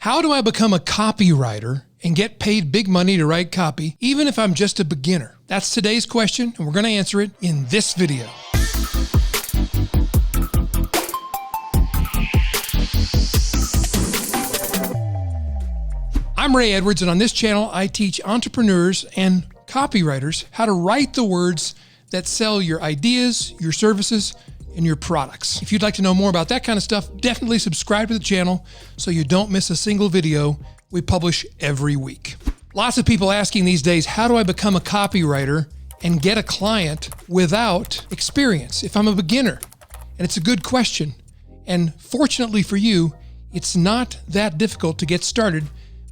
How do I become a copywriter and get paid big money to write copy, even if I'm just a beginner? That's today's question, and we're going to answer it in this video. I'm Ray Edwards, and on this channel, I teach entrepreneurs and copywriters how to write the words that sell your ideas, your services, and your products. If you'd like to know more about that kind of stuff, definitely subscribe to the channel so you don't miss a single video we publish every week. Lots of people asking these days, how do I become a copywriter and get a client without experience if I'm a beginner? And it's a good question. And fortunately for you, it's not that difficult to get started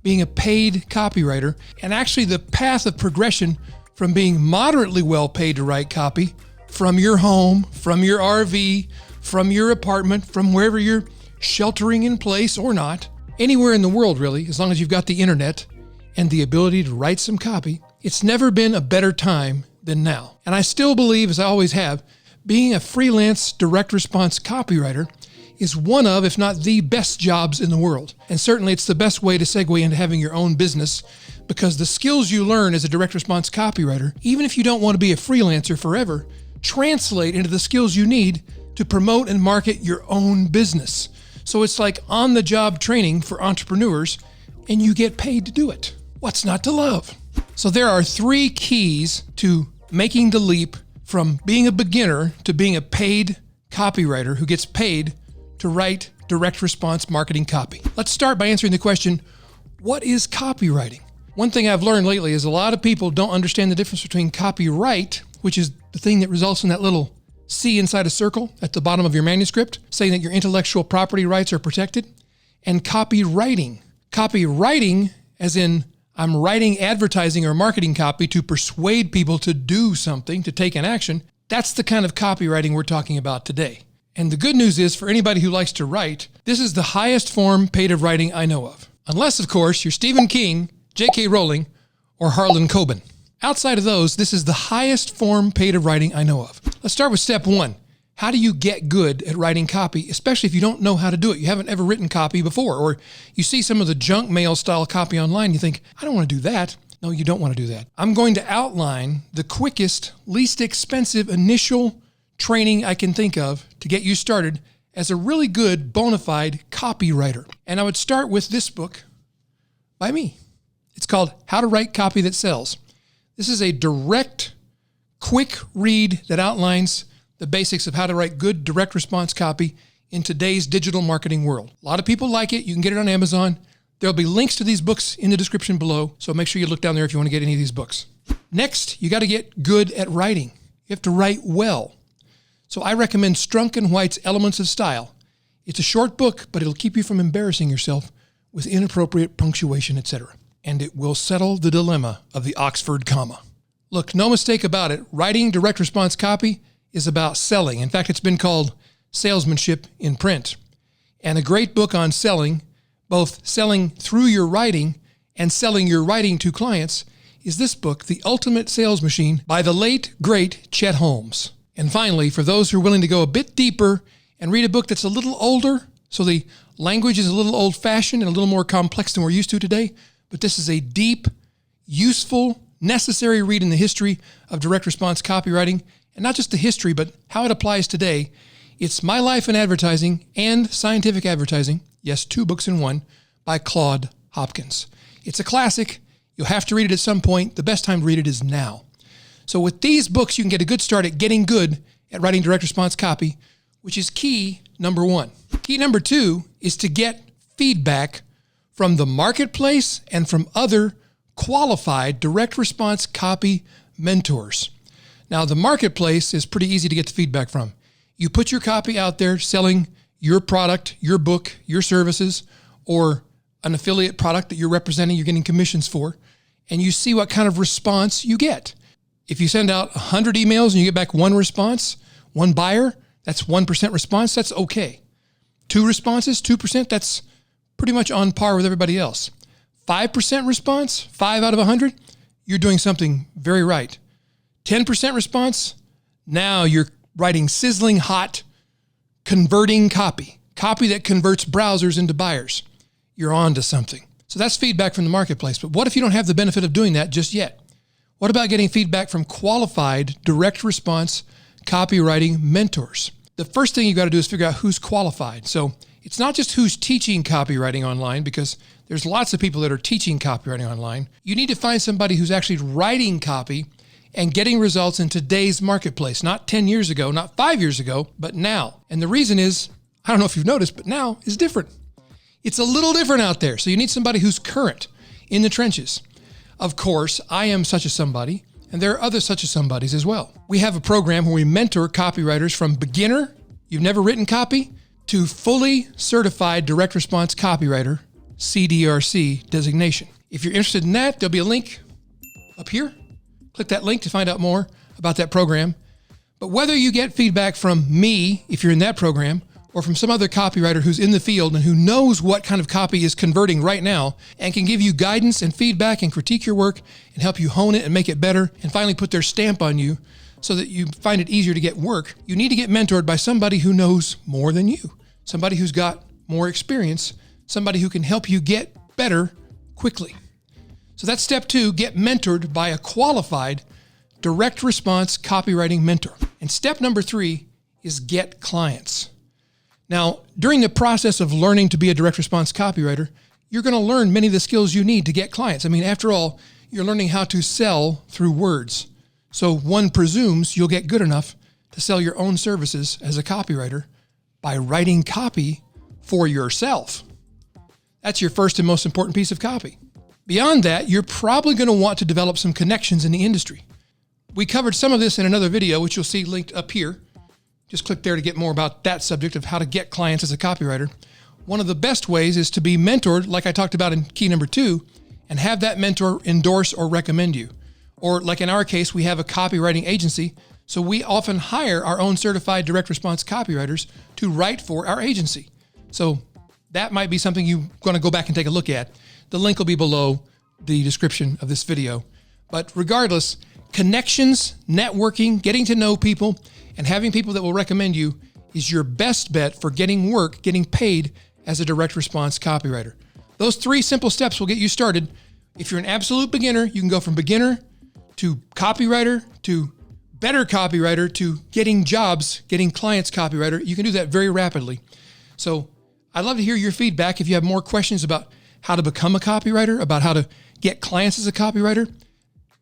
being a paid copywriter. And actually the path of progression from being moderately well paid to write copy from your home, from your RV, from your apartment, from wherever you're sheltering in place or not, anywhere in the world really, as long as you've got the internet and the ability to write some copy, it's never been a better time than now. And I still believe, as I always have, being a freelance direct response copywriter is one of, if not the best jobs in the world. And certainly it's the best way to segue into having your own business, because the skills you learn as a direct response copywriter, even if you don't want to be a freelancer forever, translate into the skills you need to promote and market your own business. So it's like on-the-job training for entrepreneurs, and you get paid to do it. What's not to love? So there are 3 keys to making the leap from being a beginner to being a paid copywriter who gets paid to write direct response marketing copy. Let's start by answering the question, what is copywriting? One thing I've learned lately is a lot of people don't understand the difference between copyright, which is the thing that results in that little C inside a circle at the bottom of your manuscript, saying that your intellectual property rights are protected, and copywriting. Copywriting, as in I'm writing advertising or marketing copy to persuade people to do something, to take an action, that's the kind of copywriting we're talking about today. And the good news is, for anybody who likes to write, this is the highest form paid of writing I know of. Unless, of course, you're Stephen King, J.K. Rowling, or Harlan Coben. Outside of those, this is the highest form paid of writing I know of. Let's start with step 1. How do you get good at writing copy, especially if you don't know how to do it? You haven't ever written copy before, or you see some of the junk mail style copy online, you think, I don't want to do that. No, you don't want to do that. I'm going to outline the quickest, least expensive initial training I can think of to get you started as a really good bona fide copywriter. And I would start with this book by me. It's called How to Write Copy That Sells. This is a direct, quick read that outlines the basics of how to write good direct response copy in today's digital marketing world. A lot of people like it. You can get it on Amazon. There'll be links to these books in the description below, so make sure you look down there if you want to get any of these books. Next, you got to get good at writing. You have to write well. So I recommend Strunk and White's Elements of Style. It's a short book, but it'll keep you from embarrassing yourself with inappropriate punctuation, etc. And it will settle the dilemma of the Oxford comma. Look, no mistake about it, writing direct response copy is about selling. In fact, it's been called salesmanship in print. And a great book on selling, both selling through your writing and selling your writing to clients, is this book, The Ultimate Sales Machine, by the late, great Chet Holmes. And finally, for those who are willing to go a bit deeper and read a book that's a little older, so the language is a little old-fashioned and a little more complex than we're used to today, but this is a deep, useful, necessary read in the history of direct response copywriting, and not just the history, but how it applies today. It's My Life in Advertising and Scientific Advertising, yes, 2 books in one, by Claude Hopkins. It's a classic. You'll have to read it at some point. The best time to read it is now. So with these books, you can get a good start at getting good at writing direct response copy, which is key number 1. Key number 2 is to get feedback from the marketplace and from other qualified direct response copy mentors. Now, the marketplace is pretty easy to get the feedback from. You put your copy out there selling your product, your book, your services, or an affiliate product that you're representing, you're getting commissions for, and you see what kind of response you get. If you send out 100 emails and you get back 1 response, 1 buyer, that's 1% response, that's okay. 2 responses, 2%, that's pretty much on par with everybody else. 5% response, 5 out of 100, you're doing something very right. 10% response, now you're writing sizzling hot, converting copy that converts browsers into buyers. you're on to something. So that's feedback from the marketplace. But what if you don't have the benefit of doing that just yet? What about getting feedback from qualified direct response copywriting mentors? The first thing you got to do is figure out who's qualified. So it's not just who's teaching copywriting online, because there's lots of people that are teaching copywriting online. You need to find somebody who's actually writing copy and getting results in today's marketplace, not 10 years ago, not 5 years ago, but now. And the reason is, I don't know if you've noticed, but now is different. It's a little different out there. So you need somebody who's current in the trenches. Of course, I am such a somebody, and there are other such a somebodies as well. We have a program where we mentor copywriters from beginner, you've never written copy, to fully certified direct response copywriter, CDRC designation. If you're interested in that, there'll be a link up here. Click that link to find out more about that program. But whether you get feedback from me, if you're in that program, or from some other copywriter who's in the field and who knows what kind of copy is converting right now and can give you guidance and feedback and critique your work and help you hone it and make it better and finally put their stamp on you so that you find it easier to get work, you need to get mentored by somebody who knows more than you, somebody who's got more experience, somebody who can help you get better quickly. So that's step 2, get mentored by a qualified direct response copywriting mentor. And step number 3 is get clients. Now, during the process of learning to be a direct response copywriter, you're going to learn many of the skills you need to get clients. I mean, after all, you're learning how to sell through words. So one presumes you'll get good enough to sell your own services as a copywriter by writing copy for yourself. That's your first and most important piece of copy. Beyond that, you're probably going to want to develop some connections in the industry. We covered some of this in another video, which you'll see linked up here. Just click there to get more about that subject of how to get clients as a copywriter. One of the best ways is to be mentored, like I talked about in key number 2, and have that mentor endorse or recommend you. Or like in our case, we have a copywriting agency, so we often hire our own certified direct response copywriters to write for our agency. So that might be something you're going to go back and take a look at. The link will be below the description of this video. But regardless, connections, networking, getting to know people, and having people that will recommend you is your best bet for getting work, getting paid as a direct response copywriter. Those 3 simple steps will get you started. If you're an absolute beginner, you can go from beginner to copywriter to better copywriter to getting jobs, getting clients copywriter. You can do that very rapidly. So I'd love to hear your feedback. If you have more questions about how to become a copywriter, about how to get clients as a copywriter,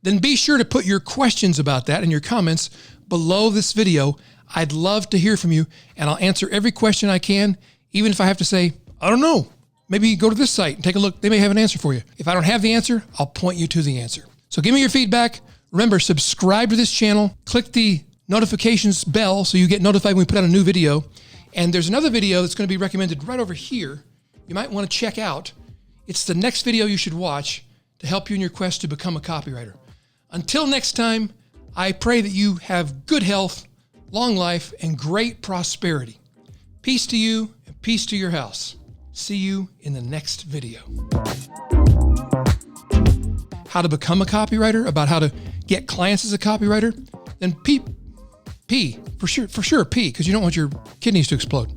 then be sure to put your questions about that in your comments below this video. I'd love to hear from you, and I'll answer every question I can, even if I have to say, I don't know, maybe go to this site and take a look. They may have an answer for you. If I don't have the answer, I'll point you to the answer. So give me your feedback. Remember, subscribe to this channel, click the notifications bell so you get notified when we put out a new video. And there's another video that's going to be recommended right over here. You might want to check out. It's the next video you should watch to help you in your quest to become a copywriter. Until next time, I pray that you have good health, long life, and great prosperity. Peace to you and peace to your house. See you in the next video. How to become a copywriter, about how to get clients as a copywriter, then P for sure P, because you don't want your kidneys to explode.